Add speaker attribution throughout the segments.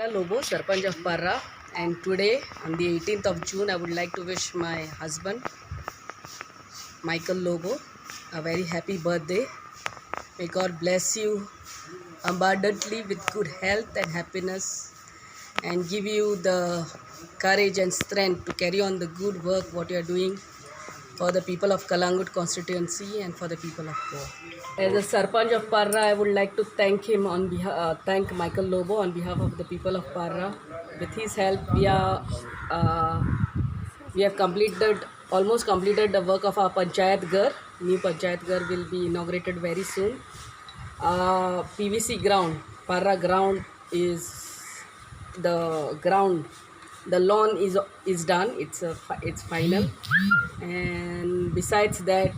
Speaker 1: Meera Lobo, Sarpanch of Parra, and today on the 18th of June I would like to wish my husband Michael Lobo a very happy birthday. May God bless you abundantly with good health and happiness and give you the courage and strength to carry on the good work what you are doing for the people of Kalangut constituency and for the people of Goa. As a Sarpanch of Parra, I would like to thank him on behalf, thank Michael Lobo on behalf of the people of Parra. With his help, we have almost completed the work of our Panchayat Ghar. New Panchayat Ghar will be inaugurated very soon. PVC ground, Parra ground is the ground. The lawn is done. It's final, and besides that,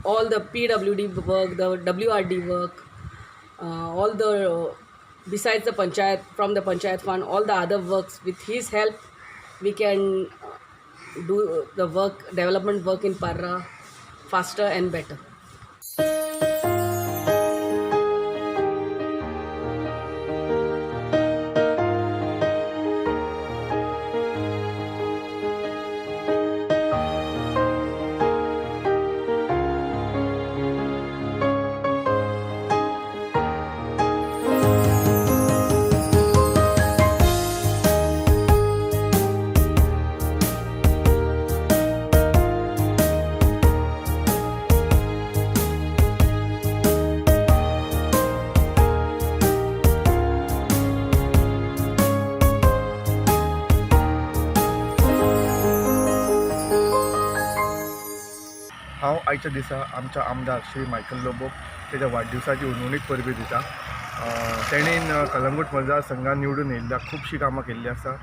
Speaker 1: all the PWD work, the WRD work, all the besides the panchayat from the panchayat fund, all the other works. With his help, we can do the work, development work in Parra faster and better.
Speaker 2: हांव आयच्या दिसा आमच्या आमदार Shri Michael लोबोक तेच्या वाडदिवसाची उजवणीक परबी दिता. तेणेन कलंगूट मतदारसंघात निवडून येयल्ल्या खुबशीं कामां केल्लीं आसा.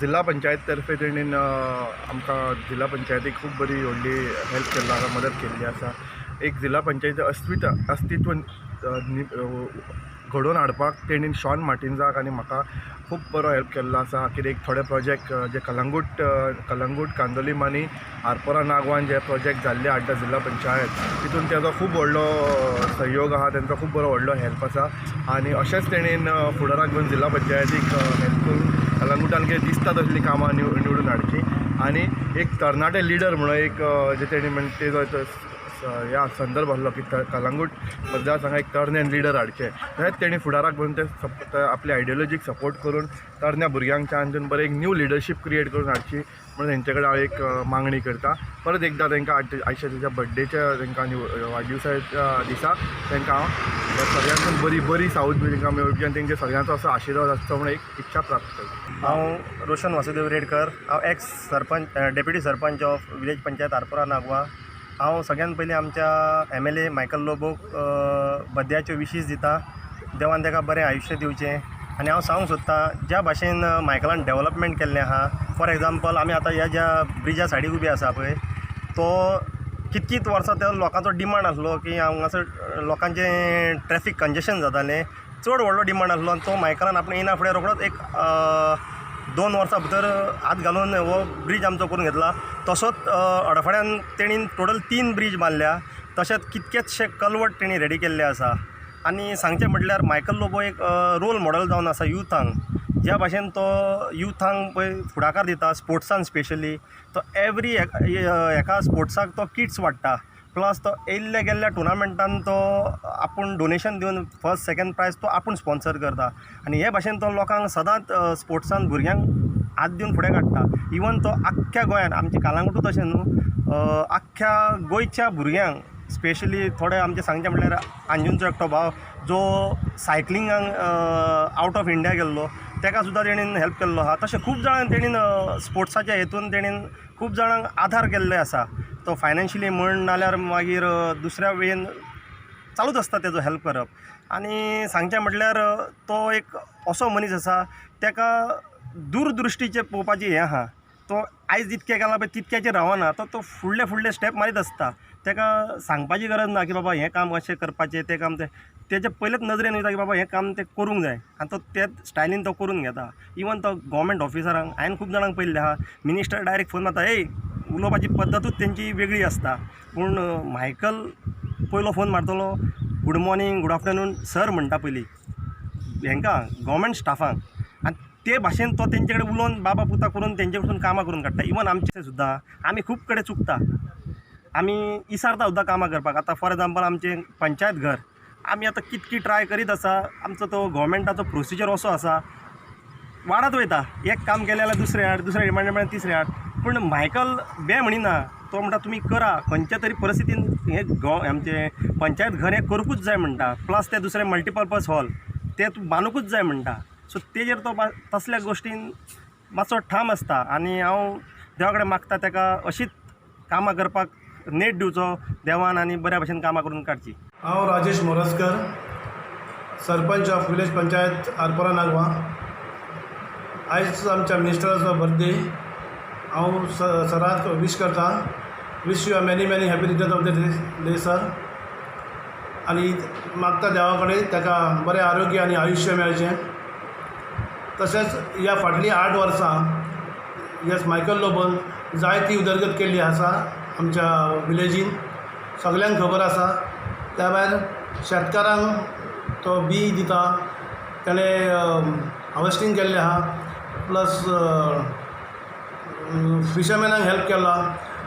Speaker 2: जिल्हा पंचायत तर्फे तेणेन आमकां जिल्हा पंचायतीक खूब बरी व्हडली हेल्प केल्लो आसा, मदत केल्ली आसा. एक जिल्हा पंचायतीचें अस्तित्व घडोवन हाडपाक तेणेन शॉन मार्टिन्साक आनी म्हाका खूब बरो हेल्प केल्लो आसा. कित्याक थोडे प्रोजेक्ट जे कलंगूट कांदोलीम आनी आरपोरा नागवान जे प्रोजेक्ट जाल्ले हाडटा जिल्हा पंचायत, तितून तेजो खूब व्हडलो सहयोग आसा, तेंचो खूब बरो व्हडलो हेल्प आसा. आनी अशेंच तेणेन फुडाराक घेवन जिल्हा पंचायतीक हेल्प करून कलंगूटान कितें दिसता तसलीं कामां निवडून हाडची. आनी एक तरणाटे लिडर म्हणून एक जे तेणी म्हणजे तेजो ह्या संदर्भ आसलो की कलंगूट मतदारसंघाक एक तरणे लिडर हाडचे. तशेंच तेणी फुडाराक घेवन ते आपल्या आयडियोलॉजीक सपोर्ट करून तरण्या भुरग्यांच्या हातून बरें एक न्यू लिडरशीप क्रिएट करून हाडची म्हणून तेंचे कडेन हांव एक मागणी करता. परत एकदां तांकां आयच्या तेच्या बर्थडेच्या तांकां वाडदिवसाच्या दिसा तांकां हांव सगळ्यांकून बरी सावथ बी तांकां मेळची आनी तेंचे सगळ्यांचो असो आशिर्वाद आसचो म्हणून एक इच्छा प्राप्त करता.
Speaker 3: हांव रोशन वासुदेव रेडकर, हांव x sarpanch deputy sarpanch of village panchayat Arpora Nagwa. हांव सगळ्यान पयलीं आमच्या MLA मायकल लोबोक बर्थडेच्यो विशीस दिता. देवान ताका बरें आयुश्य दिवचें. आनी हांव सांगूंक सोदतां, ज्या भाशेन मायकलान डेवलपमेंट केल्लें आहा, फॉर एग्जाम्पल आमी आतां ह्या ज्या ब्रिजा सायडीक उबी आसा पळय, तो कितकींच वर्सां त्या लोकांचो डिमांड आसलो की हांगासर लोकांचें ट्रॅफीक कंजेशन जातालें, चड व्हडलो डिमांड आसलो. आनी तो मायकलान आपणें येना फुडें रोखडोच एक 2 वर्सां भितर हात घालून हो ब्रीज आमचो करून घेतला. तसोच अडफळ्यान तेणीन टोटल 3 ब्रीज बांदल्या. तशेंच कितकेचशे कलवट तेणी रेडी केल्ले आसा. आनी सांगचें म्हटल्यार मायकल लोबो एक रोल मॉडल जावन आसा युथांक. ज्या भाशेन तो युथांक पळय फुडाकार दिता स्पोर्ट्सान स्पेशली, तो एवरी एका स्पोर्ट्साक तो किट्स वाडटा. प्लस तो येयल्ल्या गेल्ल्या टुर्नामेंटान तो आपूण डोनेशन दिवन फर्स्ट सेकंड प्रायज तो आपूण स्पॉन्सर करता. आनी हे भाशेन तो लोकांक सदांच स्पोर्ट्सान भुरग्यांक हात दिवन फुडें काडटा. इवन तो आख्ख्या गोंयान, आमचे कालांगूटूच अशें न्हू, आख्ख्या गोंयच्या भुरग्यांक स्पेशली थोडे आमचे सांगचे म्हटल्यार अंजुनचो एकटो भाव जो सायकलिंगाक आवट ऑफ इंडिया गेल्लो, ताका सुद्दां तेणीन हेल्प केल्लो आहा. तशें खूब जाणांक तेणीन स्पोर्ट्साच्या हेतून तेणीन खूब जाणांक आधार केल्ले आसा. तो फायनान्शियली म्हण नाल्यार मागीर दुसऱ्या वेन चालूच आसता तेजो हेल्प करप. आनी सांगचें म्हटल्यार तो एक असो मनीस आसा, ताका दूरदृश्टीचें पळोवपाची हें आहा. तो आयज जितकें केलां पळय तितक्याचेर रावना. तो फुडले स्टेप मारीत आसता. ताका सांगपाची गरज ना की बाबा हें काम अशें करपाचें, तें काम तेजे पयलेच नजरेन वयता की बाबा हें काम तें करूंक जाय. आनी तो तेच स्टायलीन तो करून घेता. इवन तो गव्हर्मेंट ऑफिसरांक हांवें खूब जाणांक पळयल्लें आहा, मिनिस्टर डायरेक्ट फोन मारता, उलोवपाची पद्दतूच तेंची वेगळी आसता. पूण मायकल पयलो फोन मारतलो, good morning, good afternoon sir म्हणटा पयलीं. हांकां गव्हर्मेंट स्टाफांक आनी ते भाशेन तो तेंचे कडेन उलोवन बाबा पुता करून तेंचे कडसून कामां करून काडटा. इवन आमचे सुद्दां आमी खूब कडेन चुकता, आमी इसारता सुद्दां कामां करपाक. आतां फॉर एग्जाम्पल आमचें पंचायत घर आमी आतां कितकी ट्राय करीत आसा. आमचो तो गव्हर्मेंटाचो प्रोसिजर असो आसा, वाडत वयता. एक काम केलें जाल्यार दुसरें हाड, दुसरें डिपार्टमेंट तिसरें हाड. पूण मायकल बे म्हणिना, तो म्हणटा तुमी करा. खंयच्या तरी परिस्थितीन हें आमचें पंचायत घर हें करूंकूच जाय म्हणटा. प्लस तें दुसरें मल्टीपर्पज हॉल तें बांदूंकूच जाय म्हणटा. सो तेजेर तो तसल्या गोश्टीन मातसो ठाम आसता. आनी हांव देवा कडेन मागता ताका अशीच कामां करपाक नेट दिवचो देवान आनी बऱ्या भशेन कामां करून काडची.
Speaker 4: हांव राजेश मोरजकर, सरपंच ऑफ विलेज पंचायत आरपोरा नागवा. आयज आमच्या मिनिस्टराचो बर्थडे. हांव सराक विश करता. Wish you many many happy return of the day sir. आनी मागता देवा कडेन ताका बरें आरोग्य आनी आयुश्य मेळचें. तशेंच ह्या फाटलीं 8 वर्सां ह्या मायकल लोबोन जायती उदरगत केल्ली आसा आमच्या विलेजीन, सगल्यांक खबर आसा. त्या भायर शेतकारांक तो बी दिता, ताणें हार्वेस्टींग केल्लें आहा. प्लस फिशरमॅनांक हेल्प केला.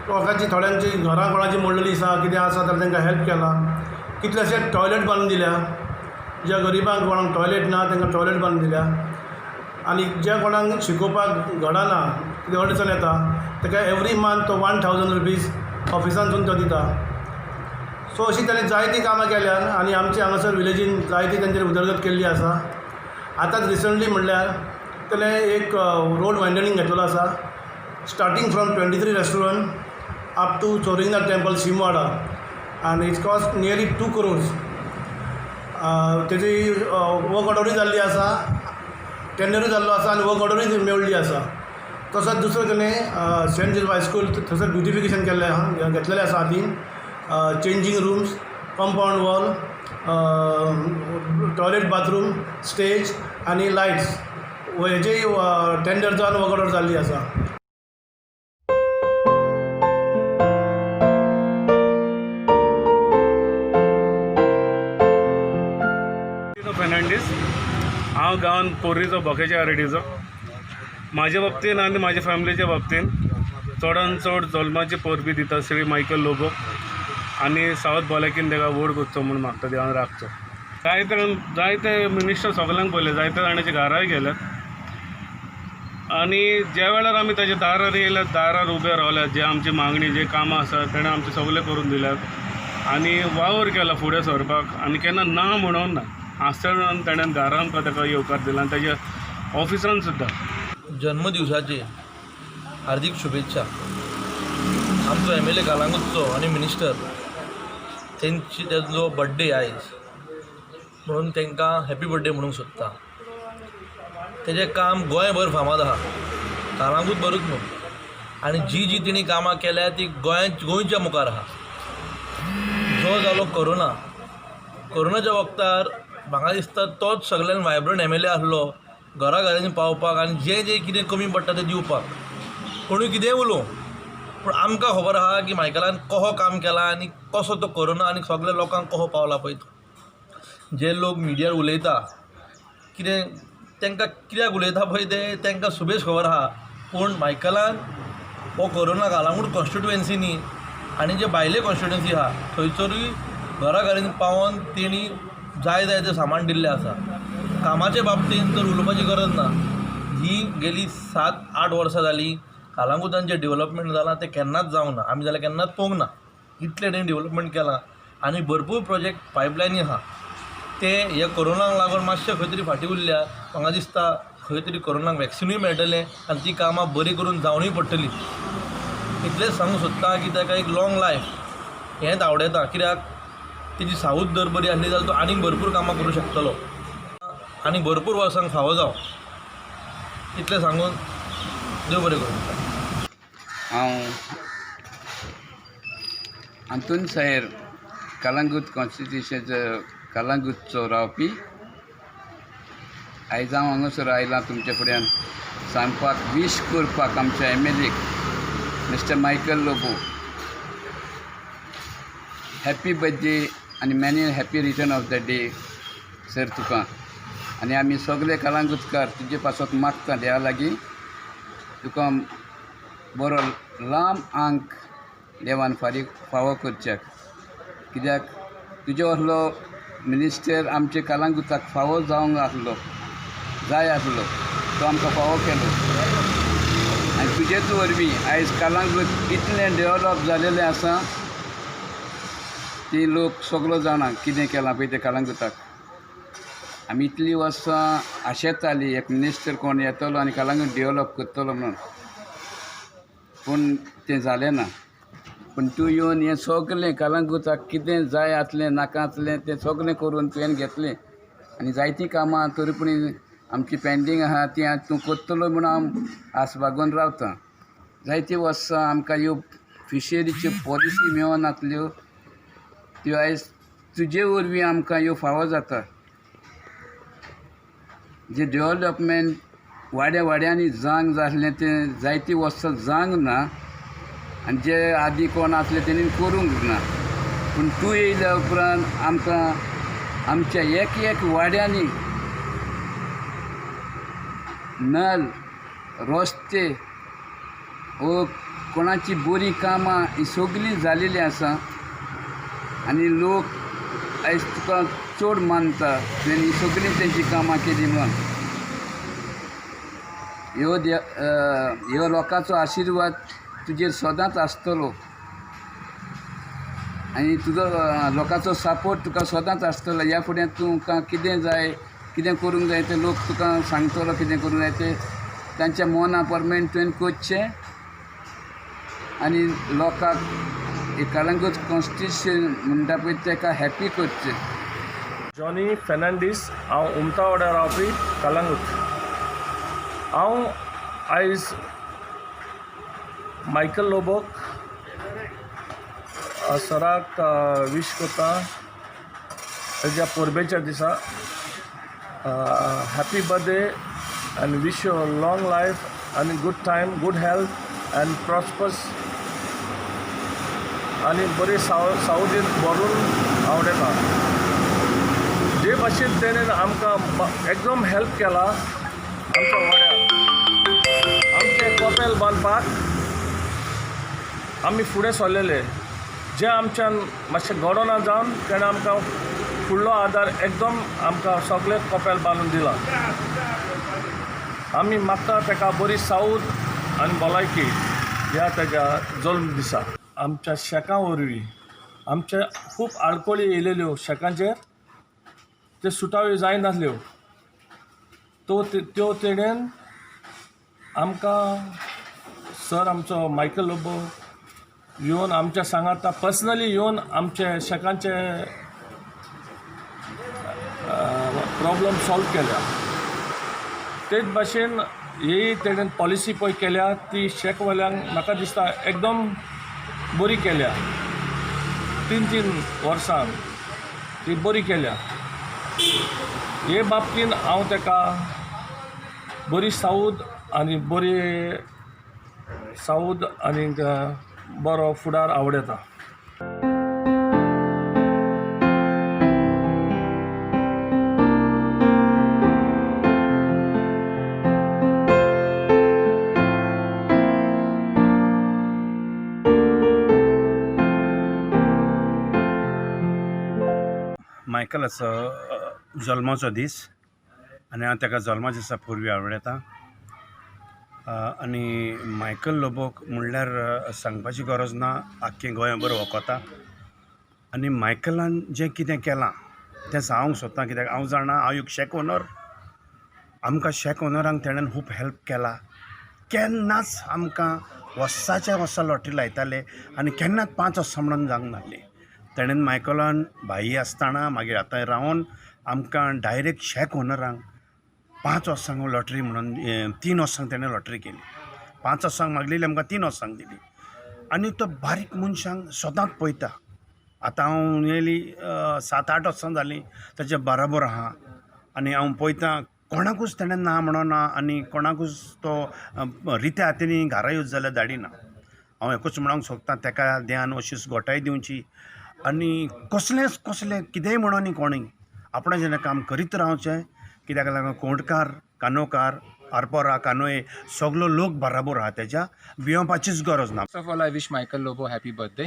Speaker 4: लोकांची थोड्यांची घरां कोणाची मोडलेली आसा, कितें आसा जाल्यार तांकां हेल्प केला. कितलेशे टॉयलेट बांदून दिल्या. ज्या गरिबांक कोणाक टॉयलेट ना तांकां टॉयलेट बांदून दिल्या. आनी ज्या कोणाक शिकोवपाक घडना, कितें अडचण येता, ताका एवरी मंथ तो 1000 रुपीज ऑफिसांतसून तो दिता. सो अशी ताणें जायतीं कामां केल्यात आनी आमचे हांगासर विलेजीन जायती तांचेर उदरगत केल्ली आसा. आतांच रिसंटली म्हणल्यार ताणें एक रोड वायडनींग घेतलेलो आसा, starting from 23 restaurant up to Choringnath temple Shimwada, आनी इट्स कॉस्ट नियरली 2 crores. तेजी वर्क ऑर्डरूय जाल्ली आसा, टेंडरूय जाल्लो आसा आनी वर्क ऑर्डरूय मेळ्ळी आसा. तसोच दुसरो ताणें सेंट जोसेफ हायस्कूल थंयसर ब्युटिफिकेशन केल्लें आहा, घेतलेलें आसा हातीन. Changing rooms, compound wall, toilet bathroom, stage आनी लायट्स हेजेय टेंडर जावन वर्क ऑर्डर जाल्ली आसा.
Speaker 5: फर्नांडीस. हांव गांवांत पोर्रीचो बोकेच्या आरेडीचो. म्हाज्या बाबतीन आनी म्हाज्या फॅमिलीच्या बाबतीन चडांत चड जल्माची परबी दिता श्री मायकल लोबो आनी सावथ भलायकेन ताका वोट करचो म्हूण मागता देवान राखचो. जायते मिनिस्टर सगल्यांक पळयले, जायते जाणांची घराय गेल्यात. आनी ज्या वेळार आमी ताच्या दारार येयल्यात, दारार उबे रावल्यात, जे आमची मागणी, जे कामां आसा ताणें आमचे सगळे करून दिल्यात आनी वावर केला फुडें सरपाक. आनी केन्ना ना म्हणून ना, आसतना ताणें दारान ताका येवकार दिला आनी ताच्या ऑफिसांत सुद्दां.
Speaker 6: जन्मदिवसाचे हार्दिक शुभेच्छा. आमचो MLA कालांगूटचो आनी मिनिस्टर तेंचो बर्थडे आयज, म्हणून तांकां हॅपी बर्थडे म्हणूंक सोदता. तेजें काम गोंयभर फामाद आहा, कालांगूट भरूच न्हू. आनी जी तेणी कामां केल्या ती गोंयच्या मुखार आहा. जो जालो कोरोनाच्या वक्तार म्हाका दिसता तोच सगळ्यान वायब्रंट MLA आसलो, घरा घरांनी पावपाक आनी जें कितें कमी पडटा तें दिवपाक. कोणूय कितेंय उलोवं, पूण आमकां खबर आहा की मायकलान कसो काम केला आनी कसो तो कोरोना आनी सगळ्या लोकांक कसो पावला पळय तो. जे लोक मिडियार उलयता कितें, तांकां कित्याक उलयता पळय ते तांकां सुबेज खबर आहा. पूण मायकलान हो कोरोना कालांगूट कॉन्स्टिट्युएन्सीनी आनी जे भायले कॉन्स्टिट्युएन्सी आहा थंयसरूय घरा घरांनी पावोन तेणी जाय तें सामान दिल्लें आसा. कामाच्या बाबतींत तर उलोवपाची गरज ना. ही गेली 7-8 वर्सां जालीं कालांगुटान जें डेव्हलपमेंट जालां तें केन्नाच जावंक ना. आमी जाल्यार केन्नाच पळोवंक ना इतलें तेणें डेव्हलपमेंट केलां. आनी भरपूर प्रोजेक्ट पायपलायनी आहा ते हे कोरोनाक लागून मातशे खंय तरी फाटीं उरल्या. म्हाका दिसता खंय तरी कोरोनाक वॅक्सिनूय मेळटलें आनी ती कामां बरी करून जावनूय पडटलीं. इतलेंच सांगूंक सोदता की ताका एक लाँग लायफ हेंच आवडटा. कित्याक तेजी सावूत जर बरी आसली जाल्यार तो आनीक भरपूर कामां करूं शकतलो आनी भरपूर वर्सांक फावो जावं. इतलें सांगून देव बरें करूं.
Speaker 7: हांव हातून सैर कलंगूट कॉन्स्टिट्युशनचो कलंगूटचो रावपी. आयज हांव हांगासर आयलां तुमचे फुड्यान सांगपाक विश करपाक आमच्या MLA mister Michael Lobo happy birthday आनी many happy return of the day sir तुका. आनी आमी सगळे कलांगूटकार तुजे पासत मागता देवा लागीं तुका बरो लांब अंक देवान फावो करच्याक कित्याक तुजे असलो मिनिस्टर आमचे कलांगूटाक फावो जावंक जाय आसलो तो आमकां फावो केलो आनी तुजेच वरवीं आयज कलांगूट इतलें डेवलप जालेलें आसा ती लोक सगळो जाणा कितें केलां पळय तें कलांगूटाक आमी इतलीं वर्सां आशेतालीं एक मिनिस्टर कोण येतलो आनी कलांगूट डेवलप करतलो म्हणून पूण तें जालें ना पूण तूं येवन हें सगळें कलांगूटाक कितें जाय आसलें नाका आसलें तें सगळें करून तुवें घेतलें आनी जायतीं कामां तरी पूण आमची पेंडींग आहा ती तूं करतलो म्हणून हांव आस बागोवन रावतां जायतीं वर्सां आमकां ह्यो फिशरीच्यो पॉलिसी मेळनासल्यो त्यो आयज तुजे वरवीं आमकां ह्यो फावो जाता जे डेवलपमेंट वाड्यांनी जावंक जाय आसलें तें जायतीं वर्सां जावंक ना आनी जे आदीं कोण आसले तेणी करूंक ना पूण तूं येयल्या उपरांत आमकां आमच्या एक वाड्यांनी नल रस्ते वो कोणाची बरीं कामां हीं सगळीं जालेलीं आसा आनी लोक आयज तुका चड मानता तुवें हीं सगळीं तेंची कामां केलीं म्हणून ह्यो लोकांचो आशिर्वाद तुजेर सदांच आसतलो आनी तुजो लोकांचो सपोर्ट तुका सदांच आसतलो ह्या फुडें तुका कितें जाय कितें करूंक जाय तें लोक तुका सांगतलो कितें करूंक जाय तें तांच्या मना प्रमाण तुवें करचें आनी लोकांक एक कलंगूट कॉन्स्टिट्युशन म्हणटा पळय ताका हॅपी करचें
Speaker 2: जॉनी फेर्नांडीस हांव उमता वाड्यार रावपी कलंगूट हांव आयज मायकल लोबोक सराक विश करता तेज्या परबेच्या दिसा happy birthday and wish you a long life and good time, good health and prosperous आणि बरी सावधीन भरून आवडटा जे भाशेन तेणें आमकां एकदम हेल्प केला आमच्या वाड्यार आमचे कपेल बांदपाक आमी फुडें सरलेले जे आमच्यान मातशें घडोना जावन तेणें आमकां फुडलो आदार एकदम आमकां सगळे कपेल बांदून दिला आमी मागता ताका बरी सावध आनी भलायकी ह्या ताच्या जल्म दिसा आमच्या शेकां वरवीं आमचे खूब आडकोळी येयलेल्यो शेकांचेर ते सुटाव्यो जायनासल्यो त्यो तेणेन आमकां सर आमचो मायकल लोबो येवन आमच्या सांगाता पर्सनली येवन आमचे शेकांचे प्रॉब्लम सॉल्व केल्या तेच भाशेन ही तेणेन पॉलिसी पळय केल्या ती शेकवाल्यांक म्हाका दिसता एकदम बरी केल्या 3 वर्सां ती बरी केल्या हे बाबतीन हांव ताका बरी सावध आनी बरो फुडार आवडटा
Speaker 8: मायकलाचो जल्माचो दीस आनी हांव ताका जल्माच्या दिसा पुर्वी आवडटा आनी मायकल लोबोक म्हणल्यार सांगपाची गरज ना आख्खें गोंयभर वखता आनी मायकलान जें कितें केलां तें सांगूंक सोदता कित्याक हांव जाणा हांव एक शेक ओनर आमकां शेक ओनरांक तेणेन खूब हेल्प केला केन्नाच आमकां वर्साच्या वर्सा लॉटरी लायताले आनी केन्नाच 5 वर्सां म्हणून जावंक नासली तेणेन मायकलान भाई आसतना मागीर आतां रावन आमकां डायरेक्ट शेक ओनरांक 5 वर्सांक लॉटरी म्हणून 3 वर्सांक तेणें लॉटरी केली 5 वर्सांक मागलेली आमकां 3 वर्सांक दिली आनी तो बारीक मनशांक सदांच पळयता आतां हांव नियरली 7-8 वर्सां जालीं ताचे बराबर आहा आनी हांव पळयतां कोणाकूच तेणें ना म्हणना आनी कोणाकूच तो रित्या हातींनी घरा येवच जाल्यार धाडिना हांव एकूच म्हणूंक सोदतां ताका ध्यान अशीच घोटाय दिवची आनी कसलें कितेंय म्हणोनी कोणीय आपणें जेन्ना काम करीत रावचें कित्याक लागून कोंडकार कानोकार आरपोरा कानोये सगलो लोक बराबर आहा तेच्या भिवपाचीच गरज ना.
Speaker 9: First of all I wish Michael Lobo happy birthday.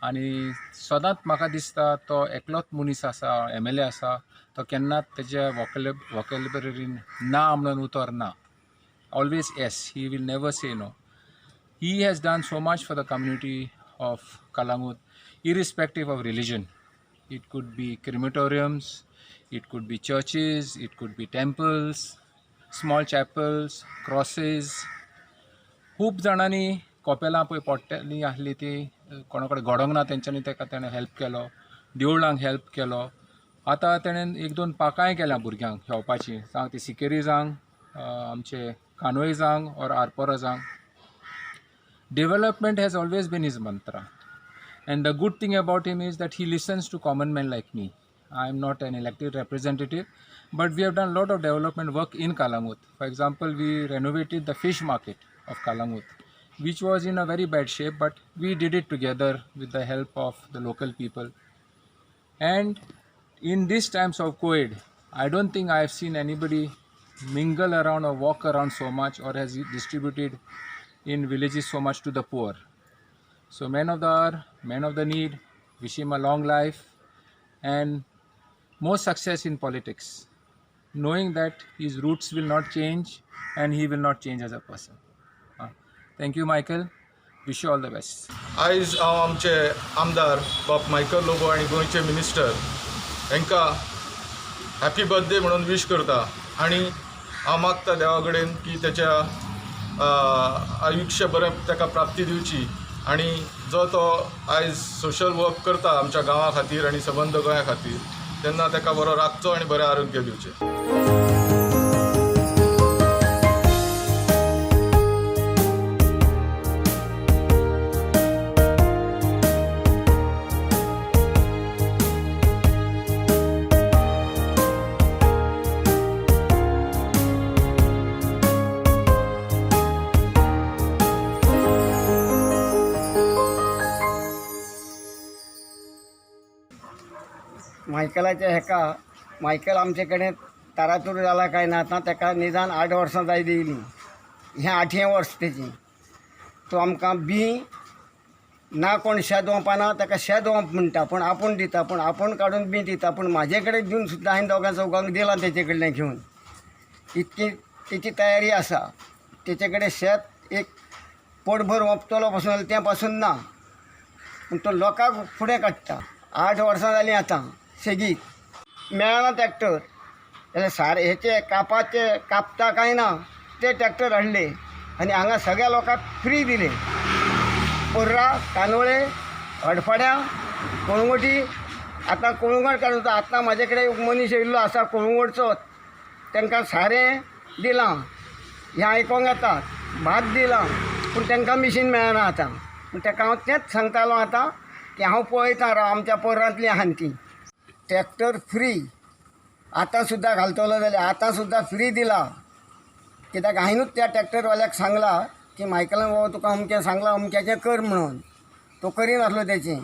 Speaker 9: आनी सदांच म्हाका दिसता तो एकलोच मनीस आसा MLA आसा तो केन्नाच तेज्या वॉकॅबुलरीन ना म्हणून उतर ना. Always yes, he will never say no. He has done so much for the community of Calangute, irrespective of religion. It could be crematoriums, it could be churches, it could be temples, small chapels, crosses. खूब जाणांनी कोपेलां पळय पडटलीं आसलीं ती कोणा कडेन घडोंक ना तेंच्यांनी ताणें हेल्प केलो, देवळांक हेल्प केलो. आतां तेणेन 1-2 पाकांय केल्यां भुरग्यांक खेळपाचीं, जावं ती सिकेरी जावं आमचे कानोय जावं ऑर आरपोरा जावं. Development has always been his mantra. And the good thing about him is that he listens to common men like me. I am not an elected representative, but we have done a lot of development work in Kalangut. For example, we renovated the fish market of Kalangut, which was in a very bad shape, but we did it together with the help of the local people. And in these times of COVID, I don't think I have seen anybody mingle around or walk around so much or has distributed in villages so much to the poor. So man of the hour, man of the need, wish him a long life and more success in politics, knowing that his roots will not change and he will not change as a person. Thank you, Michael. Wish you all the best.
Speaker 10: आयज हांव आमचे आमदार बाब Michael Lobo आनी गोंयचे minister हांकां happy birthday म्हणून wish करता. आनी हांव मागता देवा कडेन की तेच्या आयुश्य बरें ताका प्राप्ती दिवची. आनी जो तो आयज सोशल वर्क करता आमच्या गांवा खातीर आनी सबंद गोंया खातीर, तेन्ना ताका बरो राखचो आनी बरें आरोग्य दिवचें.
Speaker 11: मायकलाच्या हेका मायकल आमचे कडेन तारातूर जाला काय ना आतां ताका निदान 8 वर्सां जाय येयली. हें 8वें वर्स तेची. तो आमकां ना कोण शेत वोंपाना ताका शेत वोंप म्हणटा, पूण आपूण दिता, पूण आपूण काडून दिता. पूण म्हाजे कडेन दिवन सुद्दां हांवें दोगां चौगांक दिलां तेचे कडल्यान घेवन. इतकी तेची तयारी आसा. तेचे कडेन शेत एक पोटभर वोंपतलो पासून तें पासून ना, पूण तो लोकांक फुडें काडटा. 8 वर्सां जालीं आतां सेगीत मेळना ट्रॅक्टर. जाल्यार हेचे कापता काय ना ते ट्रॅक्टर हाडले आनी हांगा सगळ्या लोकांक फ्री दिले. पर्रा, कानोळे, हडफाड्या, कोळंगोटी. आतां कोळंगोट काडून आतां म्हाजे कडेन एक मनीस येयल्लो आसा कोळंगोटचो, तांकां सारें दिलां. हें आयकोंक येता. भात दिलां, पूण तांकां मिशीन मेळना आतां. पूण ताका हांव तेंच सांगतालो आतां की हांव पळयतां राव आमच्या पर्रांतली आहान ती. ट्रॅक्टर फ्री आतां सुद्दां घालतलो जाल्यार आतां सुद्दां फ्री दिला. कित्याक हांवेंच त्या ट्रॅक्टरवाल्याक सांगला की मायकलान बाबा तुका अमकें सांगलां अमक्याचें कर म्हणून. तो करिनासलो तेचें.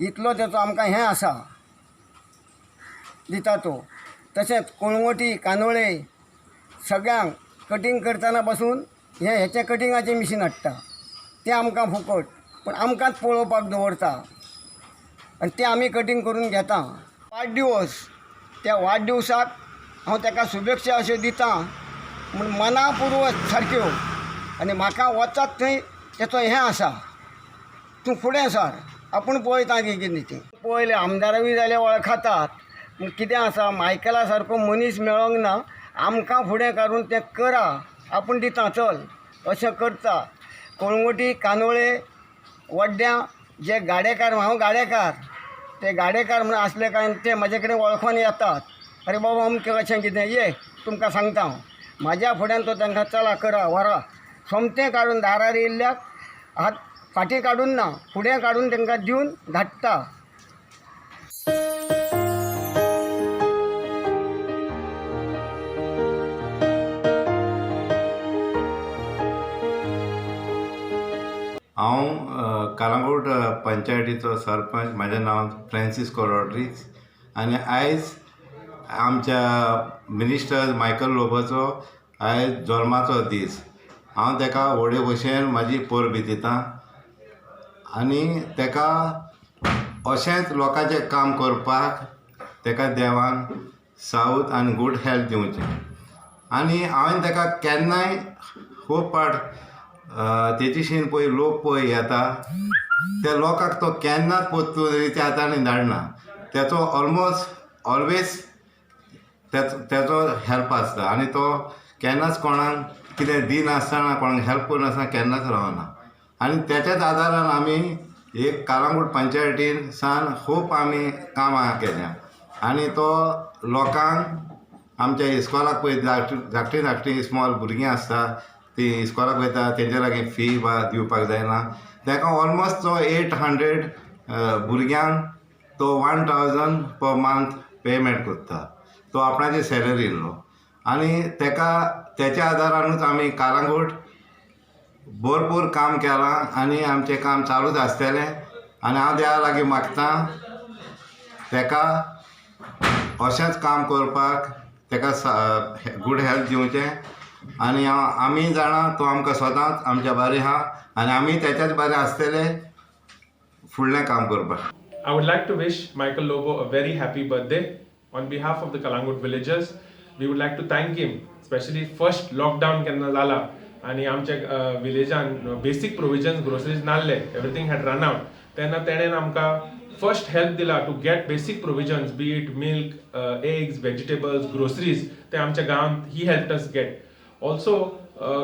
Speaker 11: इतलो तेचो आमकां हें आसा दिता तो. तशेंच कोळंगोटी, कानोळे सगळ्यांक कटींग करतना पासून हेचें कटिंगाचें मिशीन हाडटा. तें आमकां फुकट, पूण आमकांच पळोवपाक दवरता आनी तें आमी कटींग करून घेता. वाडदिवस, त्या वाडदिवसाक हांव ताका शुभेच्छा अश्यो दितां म्हूण मनापूर्वक सारक्यो. आनी म्हाका वचत थंय तेचो हें आसा, तूं फुडें सर, आपूण पळयता कितें तें. पळयलें आमदारावी जाल्यार वळखतात, पूण कितें आसा मायकला सारको मनीस मेळोंक ना. आमकां फुडें काडून तें करा, आपूण दिता चल अशें करता. कोळंगोटी, कानोळे, वड्ड्यां जे गाडेकार, हांव गाडेकार, ते गाडेकार म्हणून आसले काय ते म्हाजे कडेन वळखोन येतात. अरे बाबा अमकें अशें कितें ये तुमकां सांगता हांव. म्हाज्या फुड्यान तो तांकां चला करा व्हरा सोमतें काडून दारार येयल्ल्याक हात फाटीं काडून ना, फुडें काडून तांकां दिवन धाडटा.
Speaker 12: हांव कालांगूट पंचायतीचो सरपंच. म्हाजें नांव फ्रांसिस्को रॉड्रिग्स आनी आयज आमच्या मिनिस्टर मायकल लोबोचो आयज जल्माचो दीस. हांव ताका व्हडे भशेन म्हाजी परबी दितां आनी ताका अशेंच लोकांचें काम करपाक ताका देवान सावथ आनी गूड हेल्थ दिवचें. आनी हांवें ताका केन्नाय खूब पाट तेची शीन पळय लोक पळय येता त्या लोकांक तो केन्नाच पोत्तुच्या हातांनी धाडना. ताचो ऑलमोस्ट ऑलवेज ताचो हेल्प आसता आनी तो केन्नाच कोणाक कितें दिनासतना कोणाक हेल्प करनासतना केन्नाच रावना. आनी त्याच्याच आदारान आमी एक कालांगूट पंचायतीन सान खूब आमी कामां केल्या आनी तो लोकांक आमच्या इस्कॉलाक पळय धाकटी धाकटी स्मॉल भुरगीं आसता ती इस्कॉलाक वयता तेंच्या लागीं फी वा दिवपाक जायना. ताका ऑलमोस्ट तो 800 भुरग्यांक तो 1000 पर मंथ पेमेंट करता. तो आपणाची सॅलरी इल्लो आनी त्याच्या आदारानूच आमी कालांगूट भरपूर काम केलां आनी आमचें काम चालूच आसतलें. आनी हांव देवा लागीं मागतां ताका अशेंच काम करपाक ताका गूड हेल्थ दिवचें आनी आमी जाणां तो आमकां सदांच आमच्या बारी आहा आनी आमी त्याच्याच बारी आसतले फुडलें काम करपाक.
Speaker 13: I would like to wish Michael Lobo a very happy birthday. On behalf of the Kalangut villagers, we would like to thank him, especially first lockdown केन्ना जाला आनी आमच्या विलेजान बेसिक प्रोविजन्स ग्रोसरीज नासले, एवरीथिंग हॅड रन आउट. तेन्ना तेणेन आमकां first help दिला to get basic provisions be it milk, eggs, vegetables, groceries. ते आमच्या गांवांत he help us get. Also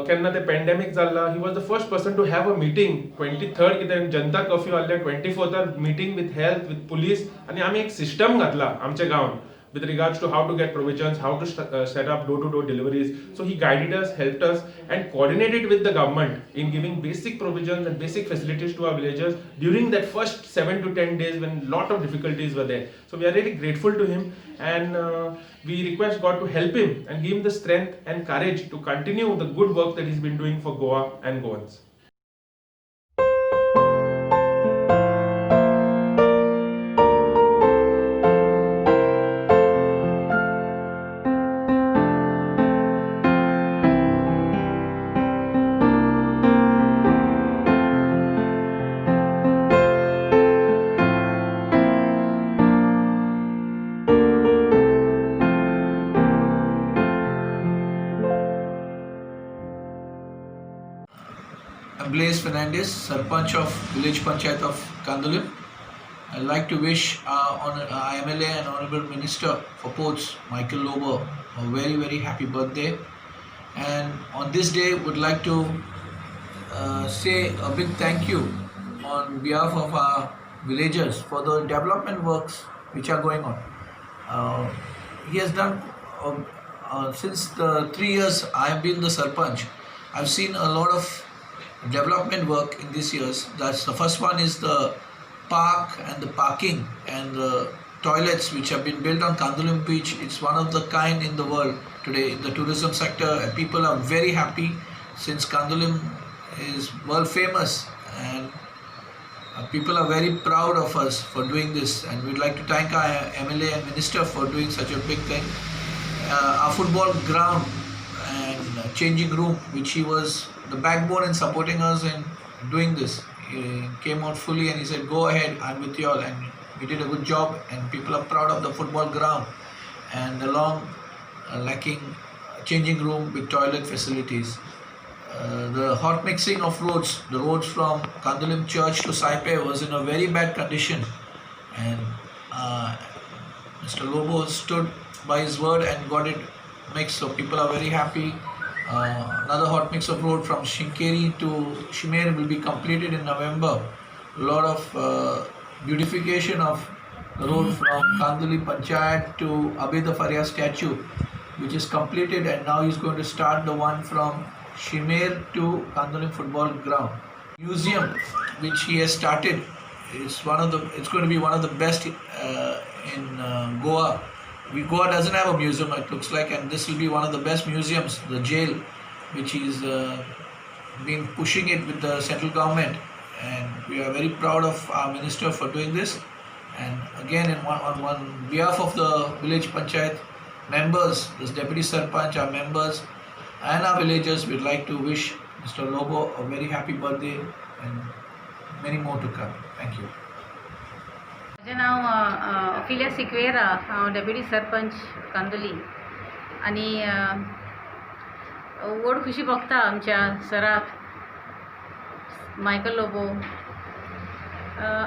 Speaker 13: केन्ना ते पेंडेमीक जाल्ला he was the first person to have a meeting 23rd कितें जनता कर्फ्यू आसले 24th meeting with health with police आनी आमी एक सिस्टम घातला आमच्या गांवांत with regards to how to get provisions, how to set up door-to-door deliveries. So he guided us, helped us and coordinated with the government in giving basic provisions and basic facilities to our villagers during that first 7 to 10 days when lot of difficulties were there. So we are really grateful to him and we request God to help him and give him the strength and courage to continue the good work that he's been doing for Goa and Goans.
Speaker 6: Blaise Fernandez, Sarpanch of Village Panchayat of Kandulim. I'd like to wish our MLA and Honorable Minister for Ports, Michael Lobo, a very, very happy birthday. And on this day, would like to say a big thank you on behalf of our villagers for the development works which are going on. He has done, since the 3 years I have been the Sarpanch, I've seen a lot of development work in these years. That's the first one is the park and the parking and the toilets which have been built on Kandulim beach. It's one of the kind in the world today in the tourism sector and people are very happy since Kandulim is world famous and people are very proud of us for doing this and we'd like to thank our MLA and Minister for doing such a big thing. Our football ground and changing room which he was the backbone in supporting us in doing this. He came out fully and he said, go ahead, I'm with you all. And we did a good job and people are proud of the football ground and the long lacking changing room with toilet facilities. The hot mixing of roads, the roads from Kandulim Church to Saipe was in a very bad condition and Mr. Lobo stood by his word and got it mixed, so people are very happy. Another hot mix of road from Shinkeri to Shimer will be completed in November. A lot of beautification of the road from Kanduli Panchayat to Abeda Faria statue which is completed and now he's going to start the one from Shimer to Kandulim football ground. Museum which he has started is it's going to be one of the best in Goa. Goa doesn't have a museum, it looks like, and this will be one of the best museums, the jail, which is been pushing it with the central government, and we are very proud of our minister for doing this. And again, on behalf of the village panchayat, members, this deputy sarpanch, our members, and our villagers, we'd like to wish Mr. Lobo a very happy birthday and many more to come. Thank you.
Speaker 14: माझें नाव अफिलिया सिक्वेरा, हांव deputy sarpanch Candolim आनी व्हड खुशी भोगता आमच्या सराक Michael Lobo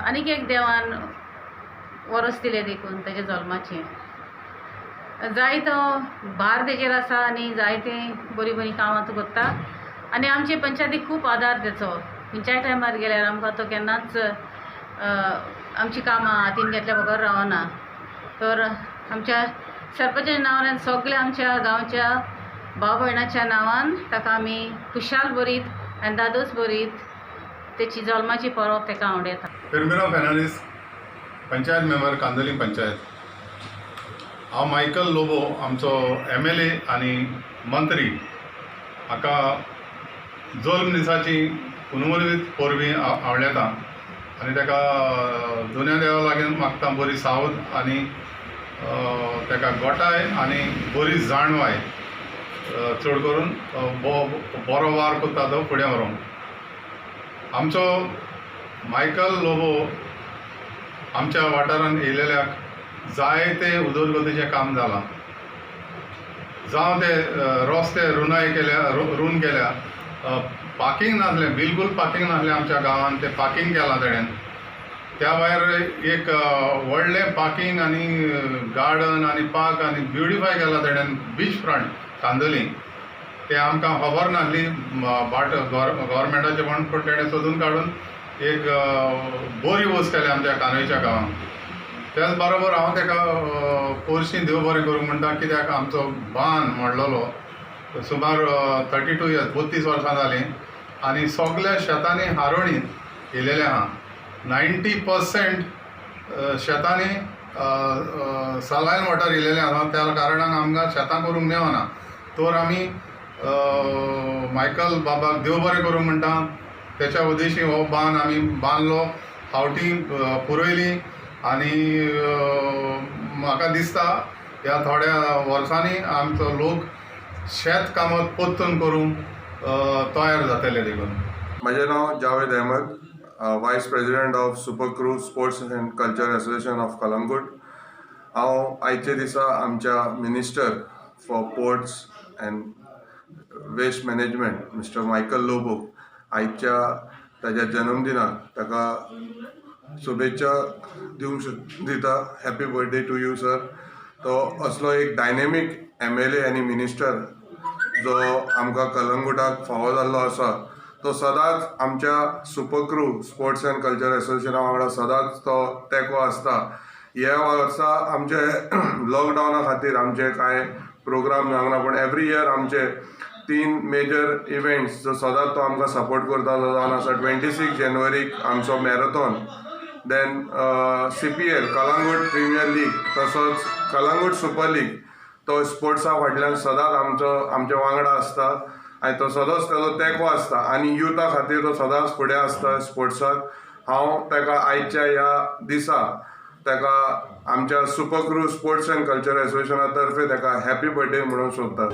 Speaker 14: आनीक एक देवान वरस दिलें देखून तेजे जल्माचें. जायतो भार तेजेर आसा आनी जायते बरी बरी कामां तो करता आनी आमचे पंचायतीक खूब आदार तेचो. खंयच्याय टायमार गेल्यार आमकां तो केन्नाच आमची कामां हातीन घेतल्या बगर रावना. तर आमच्या सरपंचाच्या नांवान सगल्या आमच्या गांवच्या भाव भयणाच्या नांवान ताका आमी खुशाल बरीत आनी दादोस बरीत तेची जल्माची परब ताका हांव येता.
Speaker 10: पेरमिरा फेर्नांडीस, पंचायत मेंबर कांदोली पंचायत. हांव मायकल लोबो आमचो MLA आनी मंत्री हाका जल्म दिसाची उनवलीत पोरबी आवडटा आनी ताका दुनिया देवा लागीं मागता बरी सावध आनी ताका गोटाय आनी बरी जाणवाय चड करून बरो वार करता तो फुडें व्हरूंक. आमचो मायकल लोबो आमच्या वाठारांत येयलेल्याक जायते उदरगतीचें काम जालां. जावं ते रस्ते रून केल्या, पार्किंग नासलें, बिलकुल पार्किंग नासलें आमच्या गांवांत, तें पार्किंग केलां तेणें. त्या भायर एक व्हडलें पार्किंग आनी गार्डन आनी पार्क आनी ब्युटिफाय केलां तेणें बीच फ्रंट कांदोली. तें आमकां खबर नासली गव्हर्मेंटाचें पण तेणें सोदून काडून एक बरी वस्त केल्या आमच्या कानोयच्या गांवांत. त्याच बरोबर हांव ताका पोरशीं देव बरें करूंक म्हणटा, कित्याक आमचो बान मोडलेलो सुमार 32 इयर्स 32 वर्सां जालीं आनी सगल्या शेतांनी हारोणी येयलेले आहा. 90% शेतांनी सालायन वॉटर येयलेलें आसा. त्या कारणान आमकां शेतां करूंक मेळना. तर आमी मायकल बाबाक देव बरें करूंक म्हणटा. तेच्या उद्देशी हो बान आमी बांदलो, फावटी पुरयली आनी म्हाका दिसता ह्या थोड्या वर्सांनी आमचो लोक शेत कामां परतून करूंक तयार जातले देखून.
Speaker 15: म्हजें नांव Javed Ahmed, vice president of super crew sports and culture association of Calangute. हांव आयचे दिसा आमच्या minister for ports and waste management mister Michael Lobo आयच्या ताच्या जन्मदिनाक ताका शुभेच्छा दिवंक दिता. Happy birthday to you sir. तो असलो एक डायनेमीक MLA आनी मिनिस्टर जो आमकां कलंगूटाक फावो जाल्लो आसा. तो सदांच आमच्या super crew sports and culture एसोसिएशना वांगडा सदांच तो तेंको आसता. ह्या वर्सा आमचे लॉकडावना खातीर आमचे कांय प्रोग्राम जावंक ना, पण एवरी इयर आमचे 3 मेजर इव्हेंट्स जो सदांच तो आमकां सपोर्ट करता. जो जावन आसा 26 जानेवारीक आमचो marathon, then CPL Calangute premier league, तसोच कलंगूट सुपर लीग. तो स्पोर्ट्सा फाटल्यान सदांच आमच्या वांगडा आसता आनी तो सदांच तेजो तेंको आसता आनी युथा खातीर तो सदांच फुडें आसता स्पोर्ट्साक. हांव ताका आयच्या ह्या दिसा ताका आमच्या super crew sports and culture एसोसिएशना तर्फे ताका हॅपी बर्थडे म्हणूंक सोदता.